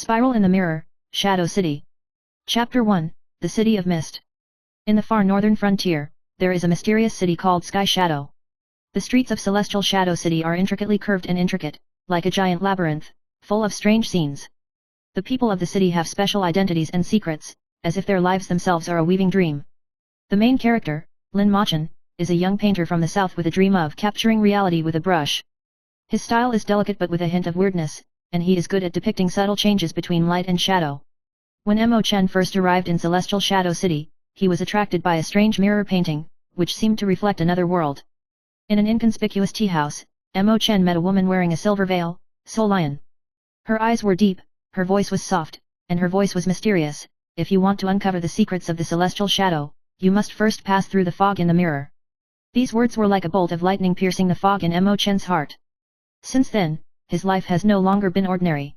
Spiral in the Mirror, Shadow City. Chapter 1, The City of Mist. In the far northern frontier, there is a mysterious city called Sky Shadow. The streets of Celestial Shadow City are intricately curved and intricate, like a giant labyrinth, full of strange scenes. The people of the city have special identities and secrets, as if their lives themselves are a weaving dream. The main character, Lin Machan, is a young painter from the south with a dream of capturing reality with a brush. His style is delicate but with a hint of weirdness, and he is good at depicting subtle changes between light and shadow. When Mo Chen first arrived in Celestial Shadow City, he was attracted by a strange mirror painting, which seemed to reflect another world. In an inconspicuous tea house, Mo Chen met a woman wearing a silver veil, Soul Lion. Her eyes were deep, her voice was soft, and her voice was mysterious. If you want to uncover the secrets of the Celestial Shadow, you must first pass through the fog in the mirror. These words were like a bolt of lightning piercing the fog in Mo Chen's heart. Since then, his life has no longer been ordinary.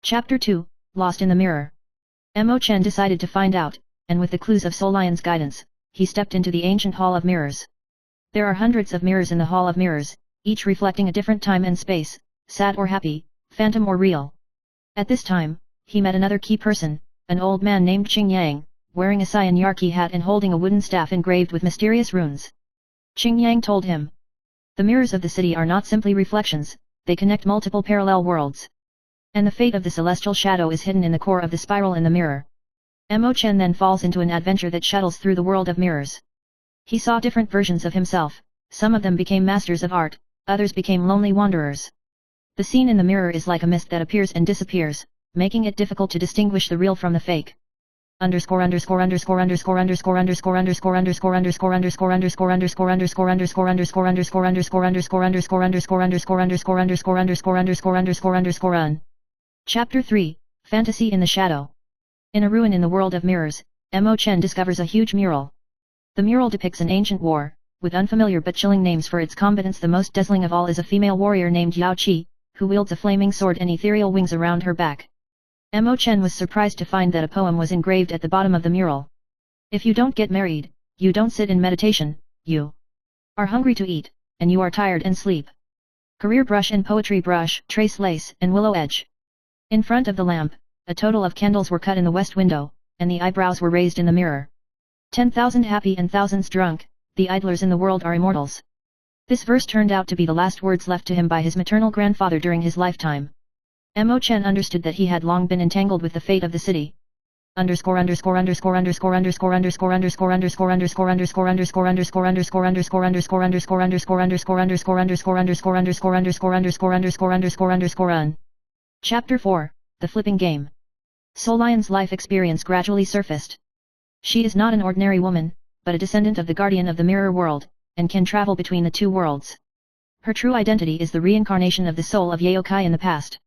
Chapter 2, Lost in the Mirror. Mo Chen decided to find out, and with the clues of Soul Lion's guidance, he stepped into the ancient Hall of Mirrors. There are hundreds of mirrors in the Hall of Mirrors, each reflecting a different time and space, sad or happy, phantom or real. At this time, he met another key person, an old man named Qing Yang, wearing a cyan Yarki hat and holding a wooden staff engraved with mysterious runes. Qing Yang told him, "The mirrors of the city are not simply reflections, they connect multiple parallel worlds. And the fate of the Celestial Shadow is hidden in the core of the spiral in the mirror." Mo Chen then falls into an adventure that shuttles through the world of mirrors. He saw different versions of himself, some of them became masters of art, others became lonely wanderers. The scene in the mirror is like a mist that appears and disappears, making it difficult to distinguish the real from the fake. Chapter 3, Fantasy in the Shadow. In a ruin in the world of mirrors, Mo Chen discovers a huge mural. The mural depicts an ancient war, with unfamiliar but chilling names for its combatants. The most dazzling of all is a female warrior named Yao Qi, who wields a flaming sword and ethereal wings around her back. Mo Chen was surprised to find that a poem was engraved at the bottom of the mural. "If you don't get married, you don't sit in meditation, you are hungry to eat, and you are tired and sleep. Career brush and poetry brush, trace lace and willow edge." In front of the lamp, a total of candles were cut in the west window, and the eyebrows were raised in the mirror. 10,000 happy and thousands drunk, the idlers in the world are immortals. This verse turned out to be the last words left to him by his maternal grandfather during his lifetime. Mo Chen understood that he had long been entangled with the fate of the city. Chapter 4, The Flipping Game. Soul Lion's life experience gradually surfaced. She is not an ordinary woman, but a descendant of the guardian of the mirror world, and can travel between the two worlds. Her true identity is the reincarnation of the soul of Yaokai in the past.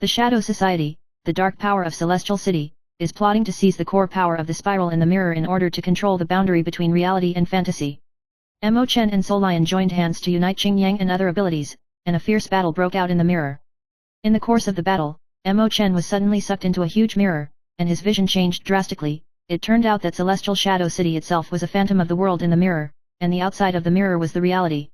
The Shadow Society, the dark power of Celestial City, is plotting to seize the core power of the spiral in the mirror in order to control the boundary between reality and fantasy. Mo Chen and Soul Lion joined hands to unite Qing Yang and other abilities, and a fierce battle broke out in the mirror. In the course of the battle, Mo Chen was suddenly sucked into a huge mirror, and his vision changed drastically. It turned out that Celestial Shadow City itself was a phantom of the world in the mirror, and the outside of the mirror was the reality.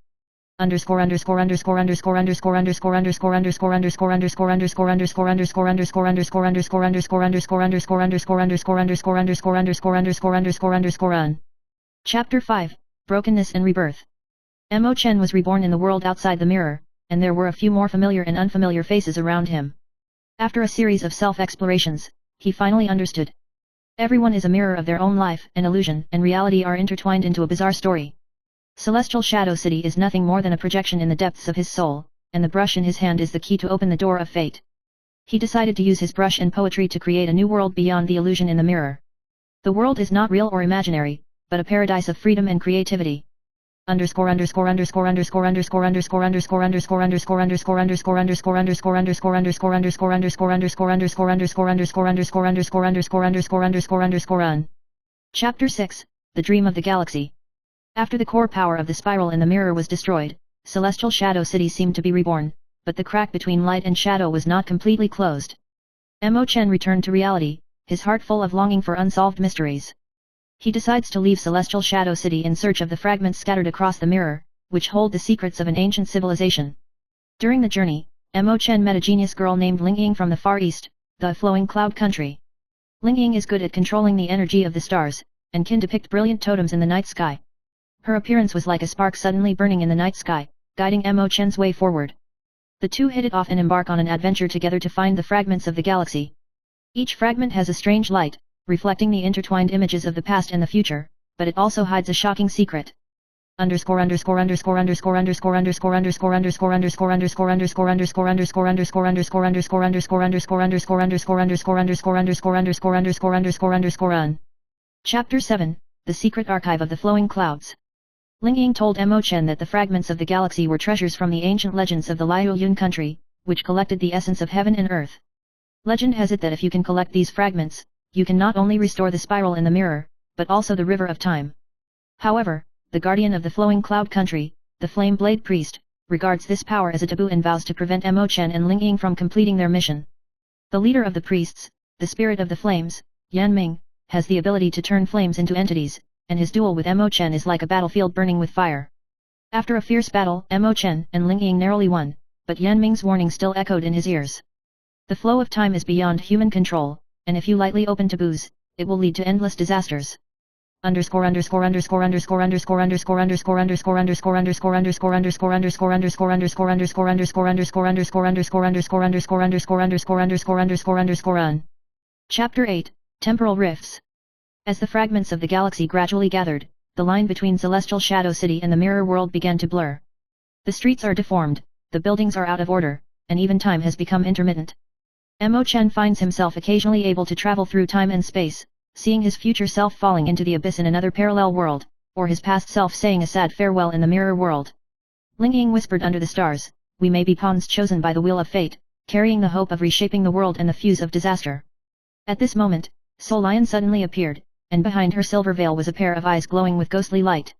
Chapter 5, Brokenness and Rebirth. Mo Chen was reborn in the world outside the mirror, and there were a few more familiar and unfamiliar faces around him. After a series of self-explorations, he finally understood. Everyone is a mirror of their own life, and illusion and reality are intertwined into a bizarre story. Celestial Shadow City is nothing more than a projection in the depths of his soul, and the brush in his hand is the key to open the door of fate. He decided to use his brush and poetry to create a new world beyond the illusion in the mirror. The world is not real or imaginary, but a paradise of freedom and creativity. Chapter 6, The Dream of the Galaxy. After the core power of the spiral in the mirror was destroyed, Celestial Shadow City seemed to be reborn, but the crack between light and shadow was not completely closed. Mo Chen returned to reality, his heart full of longing for unsolved mysteries. He decides to leave Celestial Shadow City in search of the fragments scattered across the mirror, which hold the secrets of an ancient civilization. During the journey, Mo Chen met a genius girl named Ling Ying from the Far East, the flowing cloud country. Ling Ying is good at controlling the energy of the stars, and can depict brilliant totems in the night sky. Her appearance was like a spark suddenly burning in the night sky, guiding Mo Chen's way forward. The two hit it off and embark on an adventure together to find the fragments of the galaxy. Each fragment has a strange light, reflecting the intertwined images of the past and the future, but it also hides a shocking secret. Chapter 7, The Secret Archive of the Flowing Clouds. Ling Ying told Mo Chen that the fragments of the galaxy were treasures from the ancient legends of the Liu Yun country, which collected the essence of heaven and earth. Legend has it that if you can collect these fragments, you can not only restore the spiral in the mirror, but also the river of time. However, the guardian of the flowing cloud country, the Flame Blade Priest, regards this power as a taboo and vows to prevent Mo Chen and Ling Ying from completing their mission. The leader of the priests, the spirit of the flames, Yan Ming, has the ability to turn flames into entities, and his duel with Mo Chen is like a battlefield burning with fire. After a fierce battle, Mo Chen and Ling Ying narrowly won, but Yan Ming's warning still echoed in his ears. The flow of time is beyond human control, and if you lightly open taboos, it will lead to endless disasters. Chapter 8, Temporal Rifts. As the fragments of the galaxy gradually gathered, the line between Celestial Shadow City and the mirror world began to blur. The streets are deformed, the buildings are out of order, and even time has become intermittent. Mo Chen finds himself occasionally able to travel through time and space, seeing his future self falling into the abyss in another parallel world, or his past self saying a sad farewell in the mirror world. Ling Ying whispered under the stars, "We may be pawns chosen by the wheel of fate, carrying the hope of reshaping the world and the fuse of disaster." At this moment, Soul Lion suddenly appeared, and behind her silver veil was a pair of eyes glowing with ghostly light.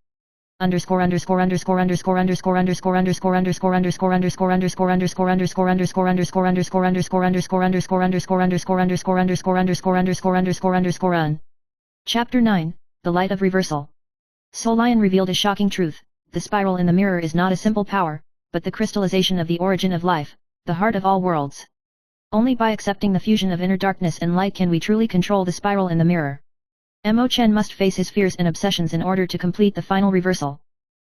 Chapter 9, The Light of Reversal. Soul Lion revealed a shocking truth: the spiral in the mirror is not a simple power, but the crystallization of the origin of life, the heart of all worlds. Only by accepting the fusion of inner darkness and light can we truly control the spiral in the mirror. Mo Chen must face his fears and obsessions in order to complete the final reversal.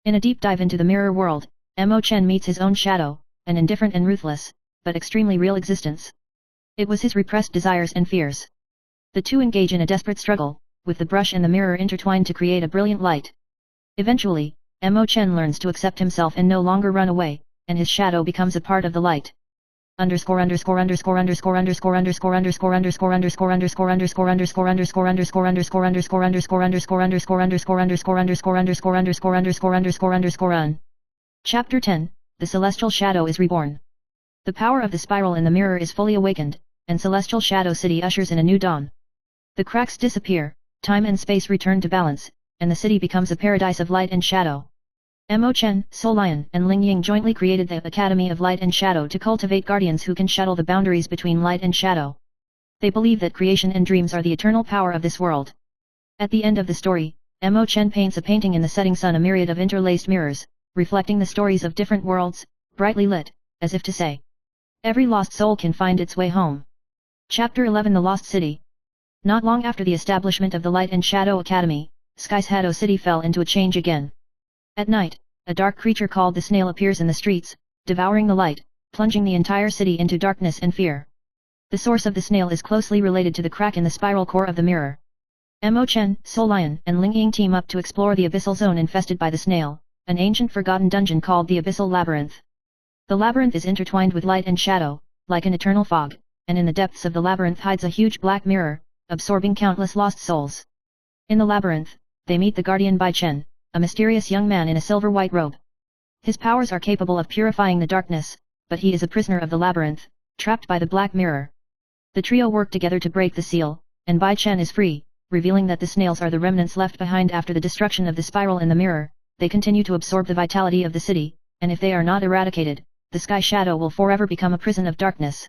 In a deep dive into the mirror world, Mo Chen meets his own shadow, an indifferent and ruthless, but extremely real existence. It was his repressed desires and fears. The two engage in a desperate struggle, with the brush and the mirror intertwined to create a brilliant light. Eventually, Mo Chen learns to accept himself and no longer run away, and his shadow becomes a part of the light. Chapter 10, The Celestial Shadow is Reborn. The power of the spiral in the mirror is fully awakened, and Celestial Shadow City ushers in a new dawn. The cracks disappear, time and space return to balance, and the city becomes a paradise of light and shadow. Mo Chen, Soul Lion, and Ling Ying jointly created the Academy of Light and Shadow to cultivate guardians who can shuttle the boundaries between light and shadow. They believe that creation and dreams are the eternal power of this world. At the end of the story, Mo Chen paints a painting in the setting sun, a myriad of interlaced mirrors, reflecting the stories of different worlds, brightly lit, as if to say, every lost soul can find its way home. Chapter 11, The Lost City. Not long after the establishment of the Light and Shadow Academy, Sky Shadow City fell into a change again. At night, a dark creature called the Snail appears in the streets, devouring the light, plunging the entire city into darkness and fear. The source of the snail is closely related to the crack in the spiral core of the mirror. Mo Chen, Soul Lion, and Ling Ying team up to explore the abyssal zone infested by the snail, an ancient forgotten dungeon called the Abyssal Labyrinth. The labyrinth is intertwined with light and shadow, like an eternal fog, and in the depths of the labyrinth hides a huge black mirror, absorbing countless lost souls. In the labyrinth, they meet the guardian Bai Chen, a mysterious young man in a silver-white robe. His powers are capable of purifying the darkness, but he is a prisoner of the labyrinth, trapped by the black mirror. The trio work together to break the seal, and Bai Chen is free, revealing that the snails are the remnants left behind after the destruction of the spiral in the mirror. They continue to absorb the vitality of the city, and if they are not eradicated, the Sky Shadow will forever become a prison of darkness.